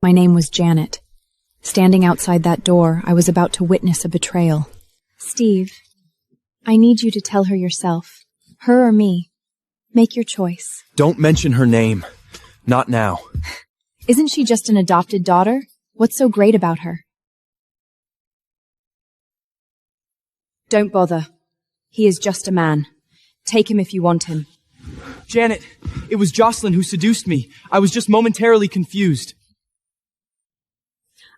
My name was Janet. Standing outside that door, I was about to witness a betrayal. Steve, I need you to tell her yourself. Her or me. Make your choice. Don't mention her name. Not now. Isn't she just an adopted daughter? What's so great about her? Don't bother. He is just a man. Take him if you want him. Janet, it was Jocelyn who seduced me. I was just momentarily confused.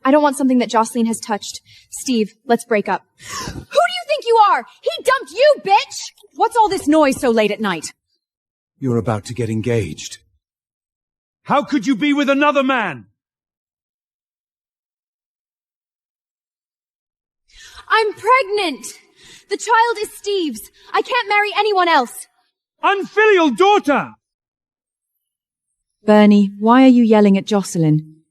I don't want something that Jocelyn has touched. Steve, let's break up. Who do you think you are? He dumped you, bitch! What's all this noise so late at night? You're about to get engaged. How could you be with another man? I'm pregnant! The child is Steve's. I can't marry anyone else. Unfilial daughter! Bernie, why are you yelling at Jocelyn?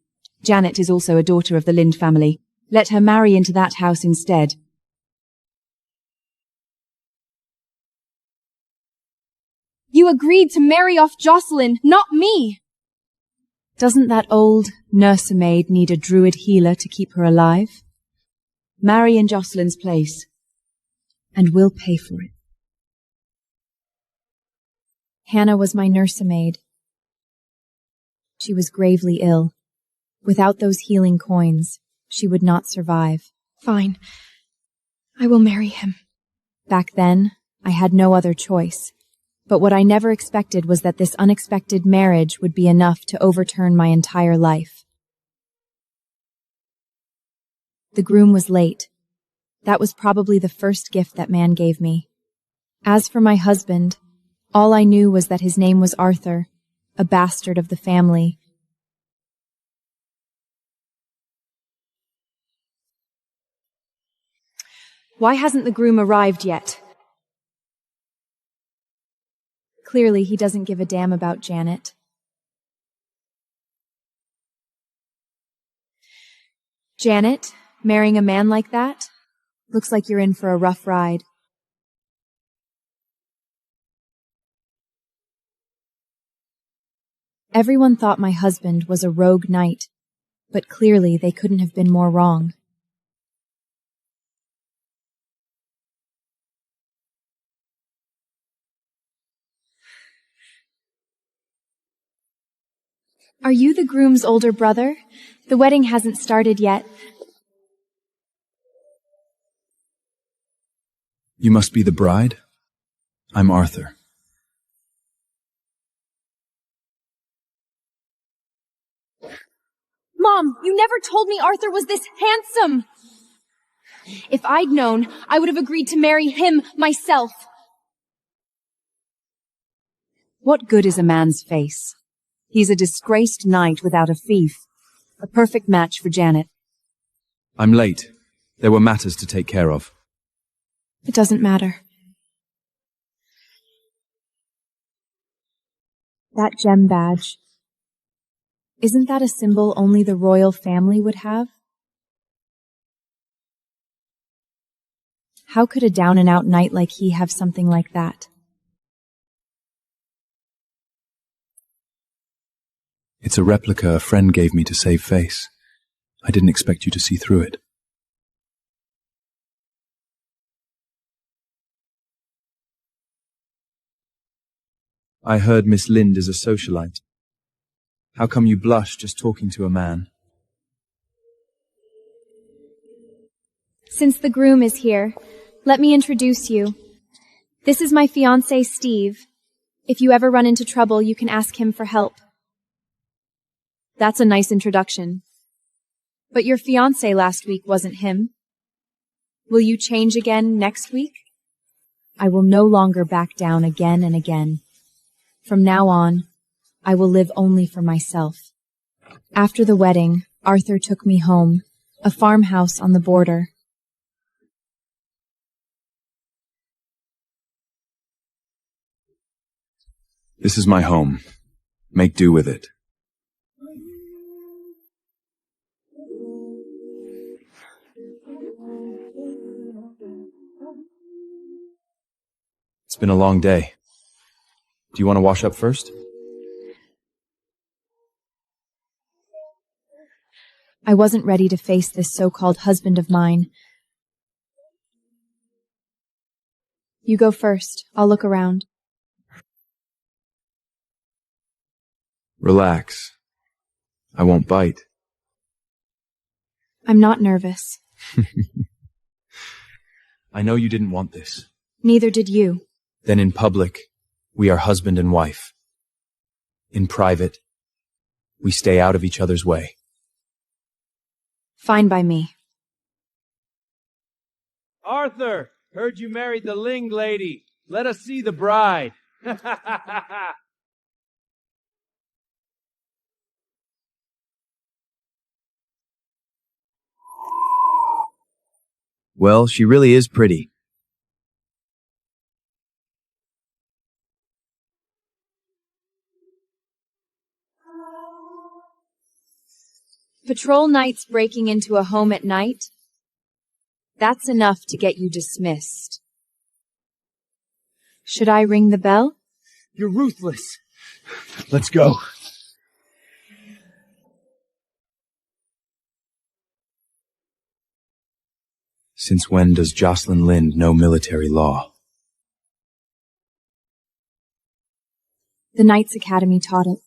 Janet is also a daughter of the Lind family. Let her marry into that house instead. You agreed to marry off Jocelyn, not me! Doesn't that old nursemaid need a druid healer to keep her alive? Marry in Jocelyn's place, and we'll pay for it. Hannah was my nursemaid. She was gravely ill. Without those healing coins, she would not survive. Fine. I will marry him. Back then, I had no other choice. But what I never expected was that this unexpected marriage would be enough to overturn my entire life. The groom was late. That was probably the first gift that man gave me. As for my husband, all I knew was that his name was Arthur, a bastard of the family. Why hasn't the groom arrived yet? Clearly, he doesn't give a damn about Janet. Janet, marrying a man like that? Looks like you're in for a rough ride. Everyone thought my husband was a rogue knight, but clearly they couldn't have been more wrong. Are you the groom's older brother? The wedding hasn't started yet. You must be the bride? I'm Arthur. Mom, you never told me Arthur was this handsome! If I'd known, I would have agreed to marry him myself. What good is a man's face? He's a disgraced knight without a fief. A perfect match for Janet. I'm late. There were matters to take care of. It doesn't matter. That gem badge. Isn't that a symbol only the royal family would have? How could a down-and-out knight like he have something like that? It's a replica a friend gave me to save face. I didn't expect you to see through it. I heard Miss Lind is a socialite. How come you blush just talking to a man? Since the groom is here, let me introduce you. This is my fiancé, Steve. If you ever run into trouble, you can ask him for help. That's a nice introduction. But your fiancé last week wasn't him. Will you change again next week? I will no longer back down again and again. From now on, I will live only for myself. After the wedding, Arthur took me home, a farmhouse on the border. This is my home. Make do with it. It's been a long day. Do you want to wash up first? I wasn't ready to face this so-called husband of mine. You go first. I'll look around. Relax. I won't bite. I'm not nervous. I know you didn't want this. Neither did you. Then in public, we are husband and wife. In private, we stay out of each other's way. Fine by me. Arthur, heard you married the Ling lady. Let us see the bride. Well, she really is pretty. Patrol knights breaking into a home at night? That's enough to get you dismissed. Should I ring the bell? You're ruthless. Let's go. Since when does Jocelyn Lind know military law? The Knights Academy taught it.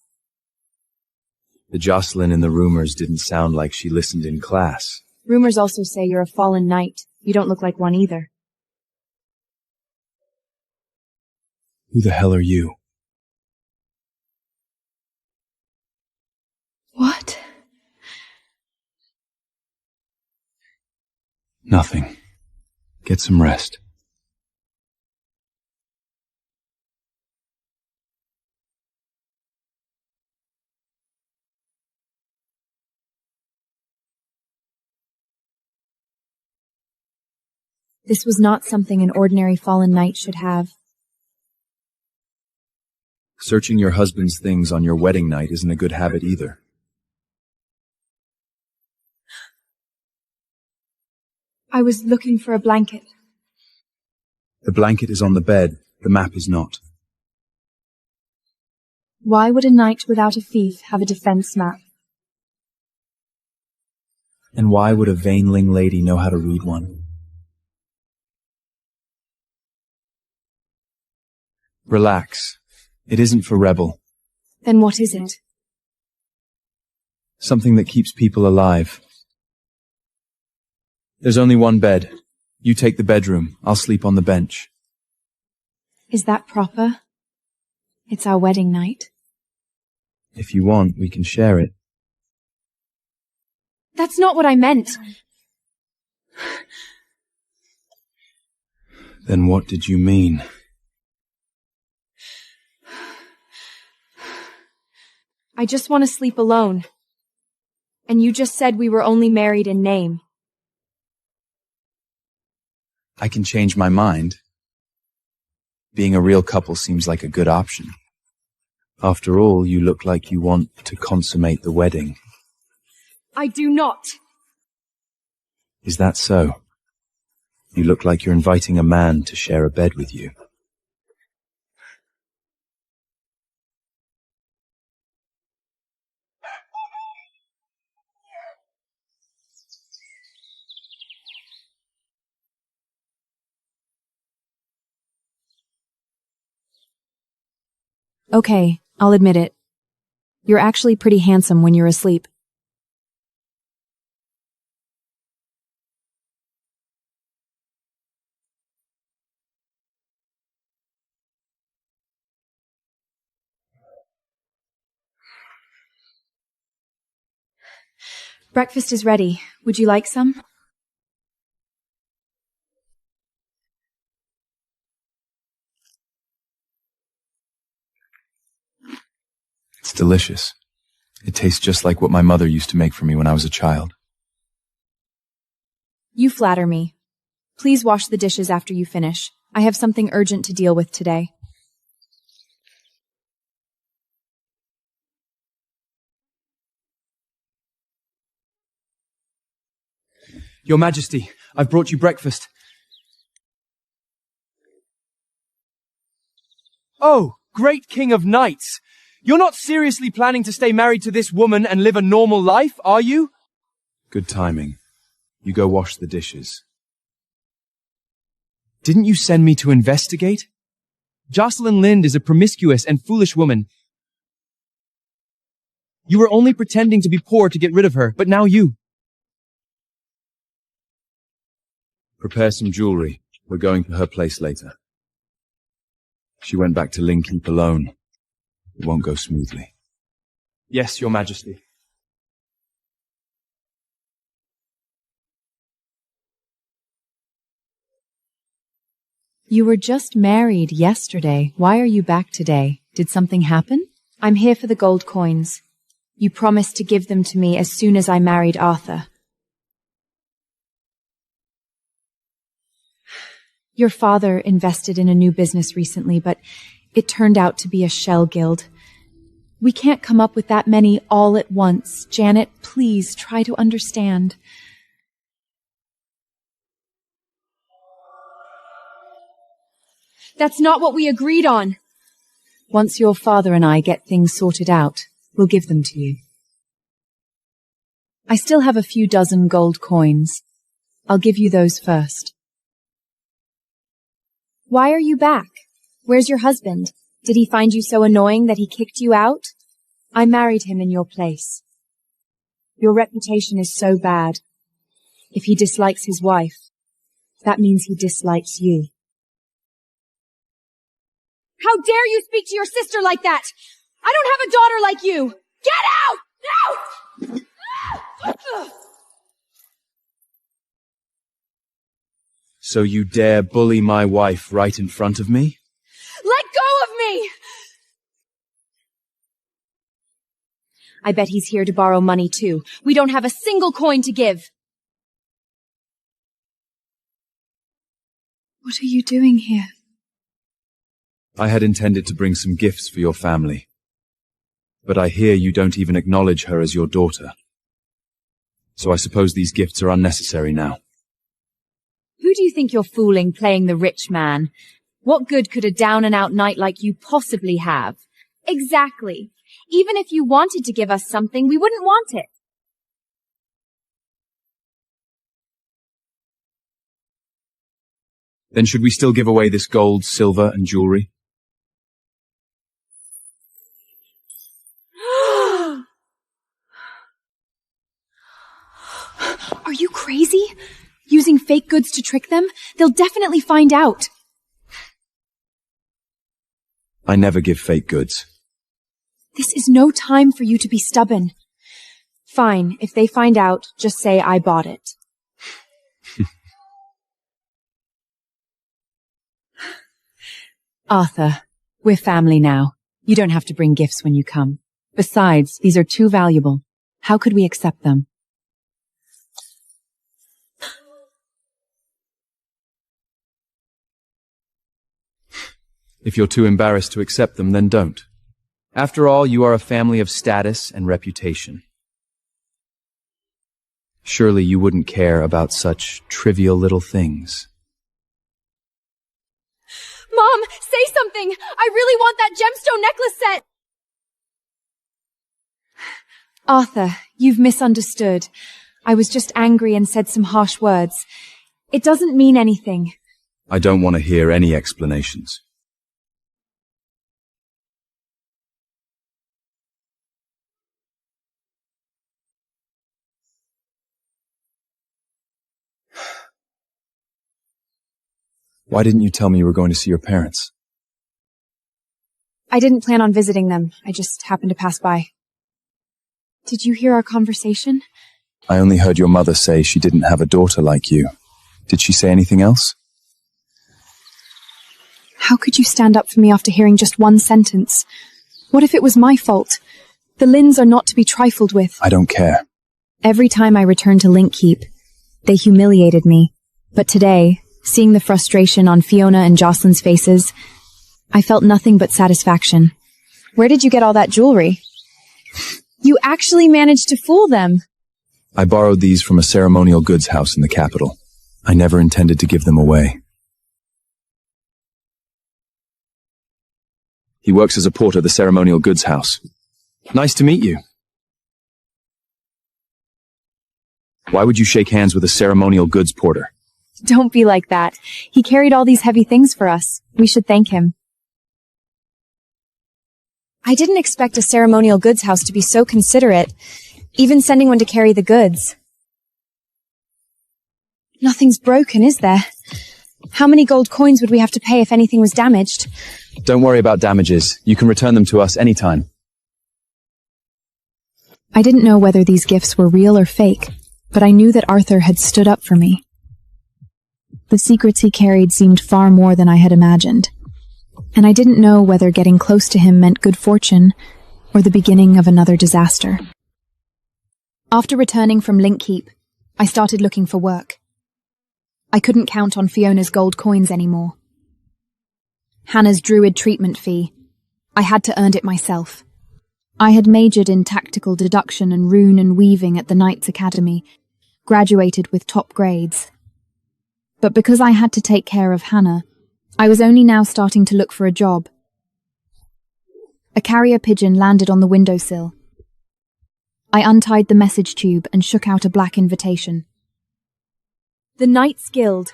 The Jocelyn in the rumors didn't sound like she listened in class. Rumors also say you're a fallen knight. You don't look like one either. Who the hell are you? What? Nothing. Get some rest. This was not something an ordinary fallen knight should have. Searching your husband's things on your wedding night isn't a good habit either. I was looking for a blanket. The blanket is on the bed, the map is not. Why would a knight without a fief have a defense map? And why would a vain Ling lady know how to read one? Relax. It isn't for rebel. Then what is it? Something that keeps people alive. There's only one bed. You take the bedroom. I'll sleep on the bench. Is that proper? It's our wedding night. If you want, we can share it. That's not what I meant. Then what did you mean? I just want to sleep alone. And you just said we were only married in name. I can change my mind. Being a real couple seems like a good option. After all, you look like you want to consummate the wedding. I do not. Is that so? You look like you're inviting a man to share a bed with you. Okay, I'll admit it. You're actually pretty handsome when you're asleep. Breakfast is ready. Would you like some? It's delicious. It tastes just like what my mother used to make for me when I was a child. You flatter me. Please wash the dishes after you finish. I have something urgent to deal with today. Your Majesty, I've brought you breakfast. Oh, great King of Knights! You're not seriously planning to stay married to this woman and live a normal life, are you? Good timing. You go wash the dishes. Didn't you send me to investigate? Jocelyn Lind is a promiscuous and foolish woman. You were only pretending to be poor to get rid of her, but now you. Prepare some jewelry. We're going to her place later. She went back to Lingkeep alone. It won't go smoothly. Yes, Your Majesty. You were just married yesterday. Why are you back today? Did something happen? I'm here for the gold coins. You promised to give them to me as soon as I married Arthur. Your father invested in a new business recently, but it turned out to be a shell guild. We can't come up with that many all at once. Janet, please try to understand. That's not what we agreed on. Once your father and I get things sorted out, we'll give them to you. I still have a few dozen gold coins. I'll give you those first. Why are you back? Where's your husband? Did he find you so annoying that he kicked you out? I married him in your place. Your reputation is so bad. If he dislikes his wife, that means he dislikes you. How dare you speak to your sister like that? I don't have a daughter like you! Get out! Out! So you dare bully my wife right in front of me? Let go of me! I bet he's here to borrow money too. We don't have a single coin to give. What are you doing here? I had intended to bring some gifts for your family. But I hear you don't even acknowledge her as your daughter. So I suppose these gifts are unnecessary now. Who do you think you're fooling playing the rich man? What good could a down-and-out knight like you possibly have? Exactly. Even if you wanted to give us something, we wouldn't want it. Then should we still give away this gold, silver, and jewelry? Are you crazy? Using fake goods to trick them? They'll definitely find out. I never give fake goods. This is no time for you to be stubborn. Fine, if they find out, just say I bought it. Arthur, we're family now. You don't have to bring gifts when you come. Besides, these are too valuable. How could we accept them? If you're too embarrassed to accept them, then don't. After all, you are a family of status and reputation. Surely you wouldn't care about such trivial little things. Mom, say something! I really want that gemstone necklace set! Arthur, you've misunderstood. I was just angry and said some harsh words. It doesn't mean anything. I don't want to hear any explanations. Why didn't you tell me you were going to see your parents? I didn't plan on visiting them. I just happened to pass by. Did you hear our conversation? I only heard your mother say she didn't have a daughter like you. Did she say anything else? How could you stand up for me after hearing just one sentence? What if it was my fault? The Linds are not to be trifled with. I don't care. Every time I returned to Linkkeep, they humiliated me. But today, seeing the frustration on Fiona and Jocelyn's faces, I felt nothing but satisfaction. Where did you get all that jewelry? You actually managed to fool them. I borrowed these from a ceremonial goods house in the capital. I never intended to give them away. He works as a porter at the ceremonial goods house. Nice to meet you. Why would you shake hands with a ceremonial goods porter? Don't be like that. He carried all these heavy things for us. We should thank him. I didn't expect a ceremonial goods house to be so considerate, even sending one to carry the goods. Nothing's broken, is there? How many gold coins would we have to pay if anything was damaged? Don't worry about damages. You can return them to us anytime. I didn't know whether these gifts were real or fake, but I knew that Arthur had stood up for me. The secrets he carried seemed far more than I had imagined, and I didn't know whether getting close to him meant good fortune or the beginning of another disaster. After returning from Linkkeep, I started looking for work. I couldn't count on Fiona's gold coins anymore. Hannah's druid treatment fee. I had to earn it myself. I had majored in tactical deduction and rune and weaving at the Knights Academy, graduated with top grades. But because I had to take care of Hannah, I was only now starting to look for a job. A carrier pigeon landed on the windowsill. I untied the message tube and shook out a black invitation. The Knights Guild.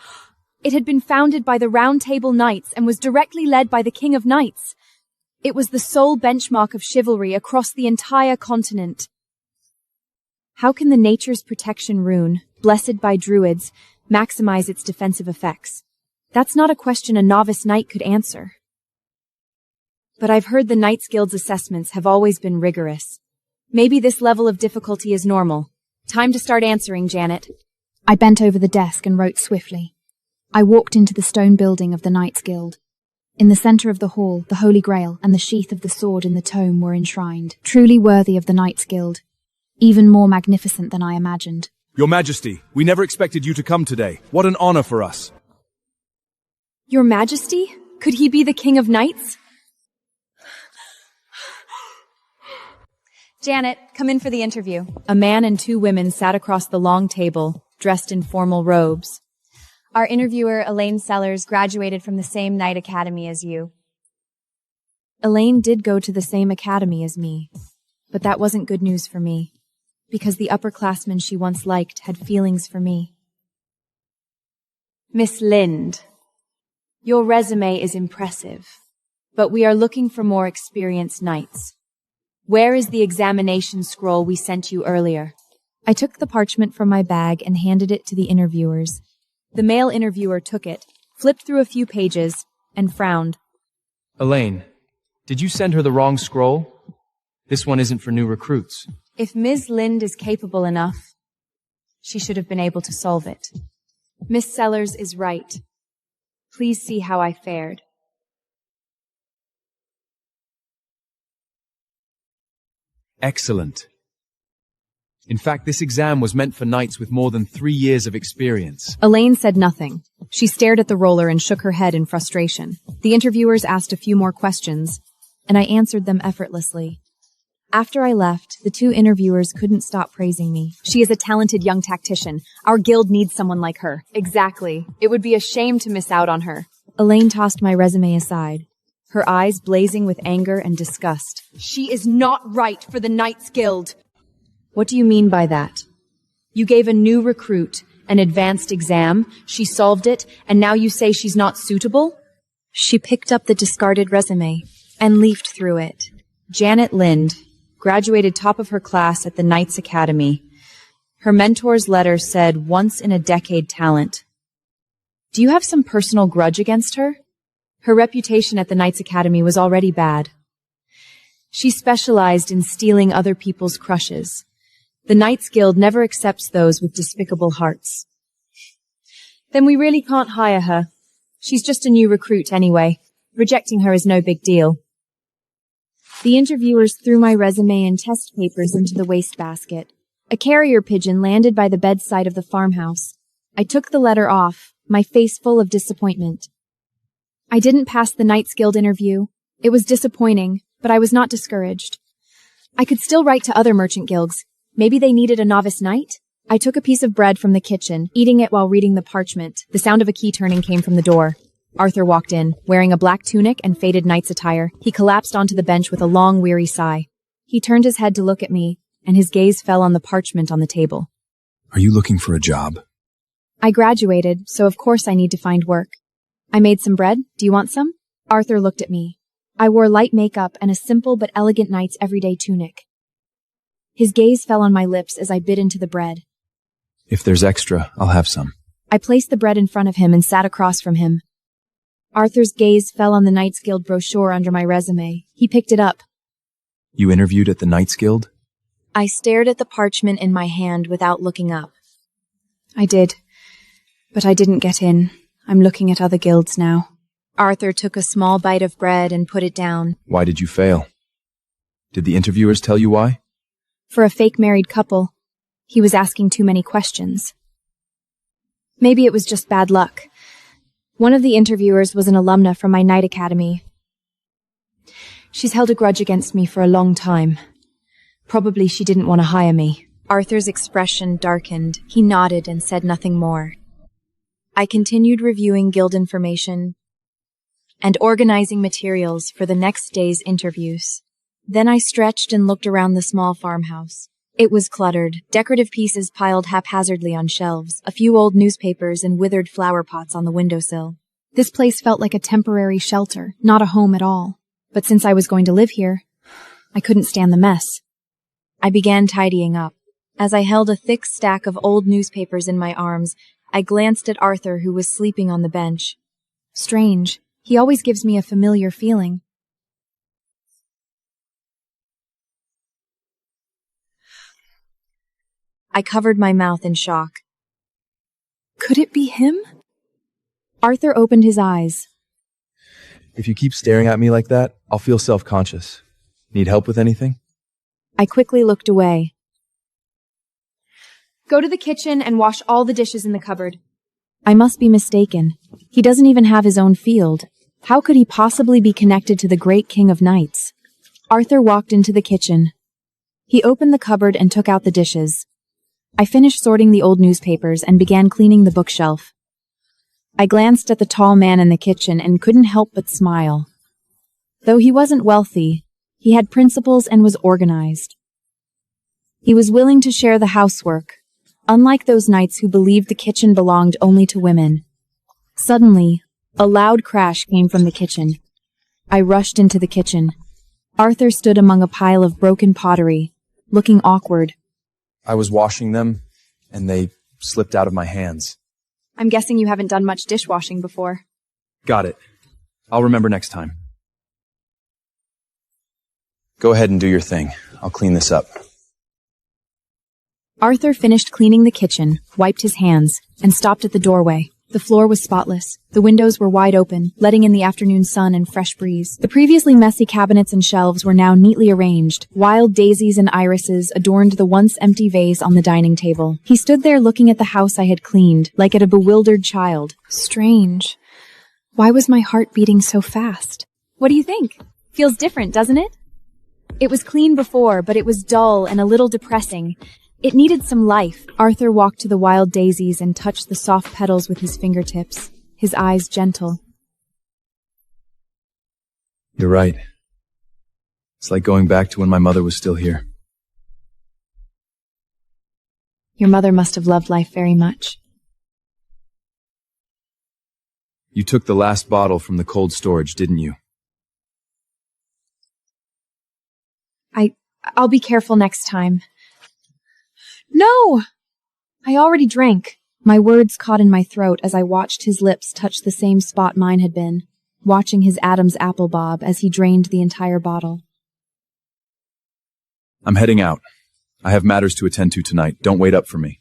It had been founded by the Round Table Knights and was directly led by the King of Knights. It was the sole benchmark of chivalry across the entire continent. How can the Nature's Protection rune, blessed by druids, maximize its defensive effects? That's not a question a novice knight could answer. But I've heard the Knights Guild's assessments have always been rigorous. Maybe this level of difficulty is normal. Time to start answering, Janet. I bent over the desk and wrote swiftly. I walked into the stone building of the Knights Guild. In the center of the hall, the Holy Grail and the sheath of the sword in the tome were enshrined, truly worthy of the Knights Guild, even more magnificent than I imagined. Your Majesty, we never expected you to come today. What an honor for us. Your Majesty? Could he be the King of Knights? Janet, come in for the interview. A man and two women sat across the long table, dressed in formal robes. Our interviewer, Elaine Sellers, graduated from the same Knight Academy as you. Elaine did go to the same academy as me, but that wasn't good news for me, because the upperclassmen she once liked had feelings for me. Miss Lind, your resume is impressive, but we are looking for more experienced knights. Where is the examination scroll we sent you earlier? I took the parchment from my bag and handed it to the interviewers. The male interviewer took it, flipped through a few pages, and frowned. Elaine, did you send her the wrong scroll? This one isn't for new recruits. If Ms. Lind is capable enough, she should have been able to solve it. Miss Sellers is right. Please see how I fared. Excellent. In fact, this exam was meant for knights with more than 3 years of experience. Elaine said nothing. She stared at the roller and shook her head in frustration. The interviewers asked a few more questions, and I answered them effortlessly. After I left, the two interviewers couldn't stop praising me. She is a talented young tactician. Our guild needs someone like her. Exactly. It would be a shame to miss out on her. Elaine tossed my resume aside, her eyes blazing with anger and disgust. She is not right for the Knights Guild. What do you mean by that? You gave a new recruit an advanced exam, she solved it, and now you say she's not suitable? She picked up the discarded resume and leafed through it. Janet Lind, graduated top of her class at the Knights Academy. Her mentor's letter said, once in a decade talent. Do you have some personal grudge against her? Her reputation at the Knights Academy was already bad. She specialized in stealing other people's crushes. The Knights Guild never accepts those with despicable hearts. Then we really can't hire her. She's just a new recruit anyway. Rejecting her is no big deal. The interviewers threw my resume and test papers into the wastebasket. A carrier pigeon landed by the bedside of the farmhouse. I took the letter off, my face full of disappointment. I didn't pass the Knights Guild interview. It was disappointing, but I was not discouraged. I could still write to other merchant guilds. Maybe they needed a novice knight? I took a piece of bread from the kitchen, eating it while reading the parchment. The sound of a key turning came from the door. Arthur walked in, wearing a black tunic and faded knight's attire. He collapsed onto the bench with a long, weary sigh. He turned his head to look at me, and his gaze fell on the parchment on the table. Are you looking for a job? I graduated, so of course I need to find work. I made some bread. Do you want some? Arthur looked at me. I wore light makeup and a simple but elegant knight's everyday tunic. His gaze fell on my lips as I bit into the bread. If there's extra, I'll have some. I placed the bread in front of him and sat across from him. Arthur's gaze fell on the Knights Guild brochure under my resume. He picked it up. You interviewed at the Knights Guild? I stared at the parchment in my hand without looking up. I did, but I didn't get in. I'm looking at other guilds now. Arthur took a small bite of bread and put it down. Why did you fail? Did the interviewers tell you why? For a fake married couple, he was asking too many questions. Maybe it was just bad luck. One of the interviewers was an alumna from my night academy. She's held a grudge against me for a long time. Probably she didn't want to hire me. Arthur's expression darkened. He nodded and said nothing more. I continued reviewing guild information and organizing materials for the next day's interviews. Then I stretched and looked around the small farmhouse. It was cluttered, decorative pieces piled haphazardly on shelves, a few old newspapers and withered flower pots on the windowsill. This place felt like a temporary shelter, not a home at all. But since I was going to live here, I couldn't stand the mess. I began tidying up. As I held a thick stack of old newspapers in my arms, I glanced at Arthur, who was sleeping on the bench. Strange. He always gives me a familiar feeling. I covered my mouth in shock. Could it be him? Arthur opened his eyes. If you keep staring at me like that, I'll feel self-conscious. Need help with anything? I quickly looked away. Go to the kitchen and wash all the dishes in the cupboard. I must be mistaken. He doesn't even have his own field. How could he possibly be connected to the great king of knights? Arthur walked into the kitchen. He opened the cupboard and took out the dishes. I finished sorting the old newspapers and began cleaning the bookshelf. I glanced at the tall man in the kitchen and couldn't help but smile. Though he wasn't wealthy, he had principles and was organized. He was willing to share the housework, unlike those knights who believed the kitchen belonged only to women. Suddenly, a loud crash came from the kitchen. I rushed into the kitchen. Arthur stood among a pile of broken pottery, looking awkward. I was washing them, and they slipped out of my hands. I'm guessing you haven't done much dishwashing before. Got it. I'll remember next time. Go ahead and do your thing. I'll clean this up. Arthur finished cleaning the kitchen, wiped his hands, and stopped at the doorway. The floor was spotless. The windows were wide open, letting in the afternoon sun and fresh breeze. The previously messy cabinets and shelves were now neatly arranged. Wild daisies and irises adorned the once empty vase on the dining table. He stood there looking at the house I had cleaned, like at a bewildered child. Strange. Why was my heart beating so fast? What do you think? Feels different, doesn't it? It was clean before, but it was dull and a little depressing. It needed some life. Arthur walked to the wild daisies and touched the soft petals with his fingertips, his eyes gentle. You're right. It's like going back to when my mother was still here. Your mother must have loved life very much. You took the last bottle from the cold storage, didn't you? I'll be careful next time. No! I already drank. My words caught in my throat as I watched his lips touch the same spot mine had been, watching his Adam's apple bob as he drained the entire bottle. I'm heading out. I have matters to attend to tonight. Don't wait up for me.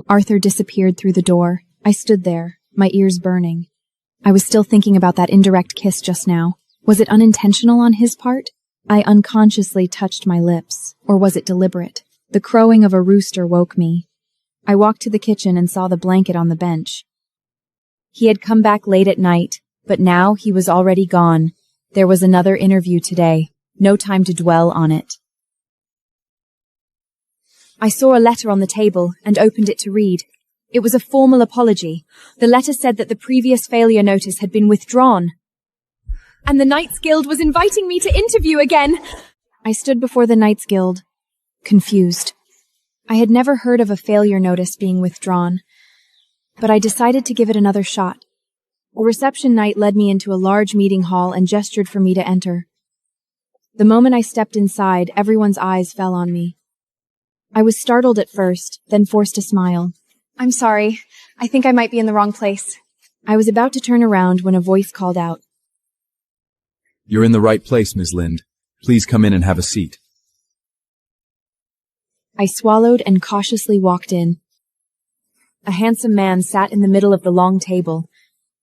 Arthur disappeared through the door. I stood there, my ears burning. I was still thinking about that indirect kiss just now. Was it unintentional on his part? I unconsciously touched my lips, or was it deliberate? The crowing of a rooster woke me. I walked to the kitchen and saw the blanket on the bench. He had come back late at night, but now he was already gone. There was another interview today. No time to dwell on it. I saw a letter on the table and opened it to read. It was a formal apology. The letter said that the previous failure notice had been withdrawn. And the Knights Guild was inviting me to interview again. I stood before the Knights Guild, confused. I had never heard of a failure notice being withdrawn, but I decided to give it another shot. A reception night led me into a large meeting hall and gestured for me to enter. The moment I stepped inside, everyone's eyes fell on me. I was startled at first, then forced a smile. I'm sorry. I think I might be in the wrong place. I was about to turn around when a voice called out. You're in the right place, Ms. Lind. Please come in and have a seat. I swallowed and cautiously walked in. A handsome man sat in the middle of the long table,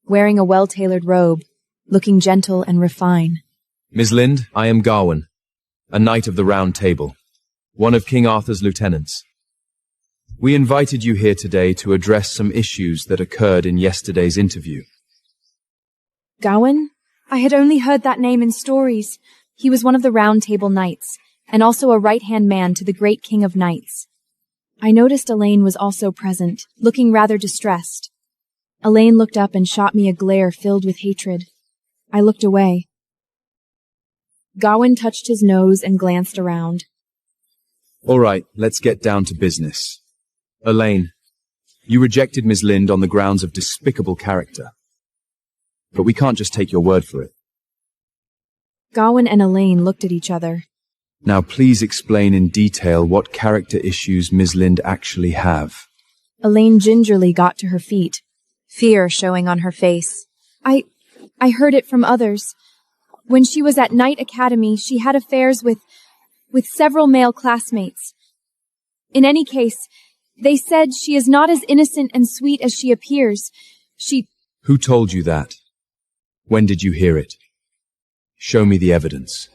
wearing a well-tailored robe, looking gentle and refined. Ms. Lind, I am Gawain, a knight of the Round Table, one of King Arthur's lieutenants. We invited you here today to address some issues that occurred in yesterday's interview. Gawain? I had only heard that name in stories. He was one of the Round Table Knights, and also a right-hand man to the great King of Knights. I noticed Elaine was also present, looking rather distressed. Elaine looked up and shot me a glare filled with hatred. I looked away. Gawain touched his nose and glanced around. All right, let's get down to business. Elaine, you rejected Ms. Lind on the grounds of despicable character. But we can't just take your word for it. Gawain and Elaine looked at each other. Now please explain in detail what character issues Ms. Lind actually have. Elaine gingerly got to her feet, fear showing on her face. I heard it from others. When she was at Knight Academy, she had affairs with several male classmates. In any case, they said she is not as innocent and sweet as she appears. Who told you that? When did you hear it? Show me the evidence.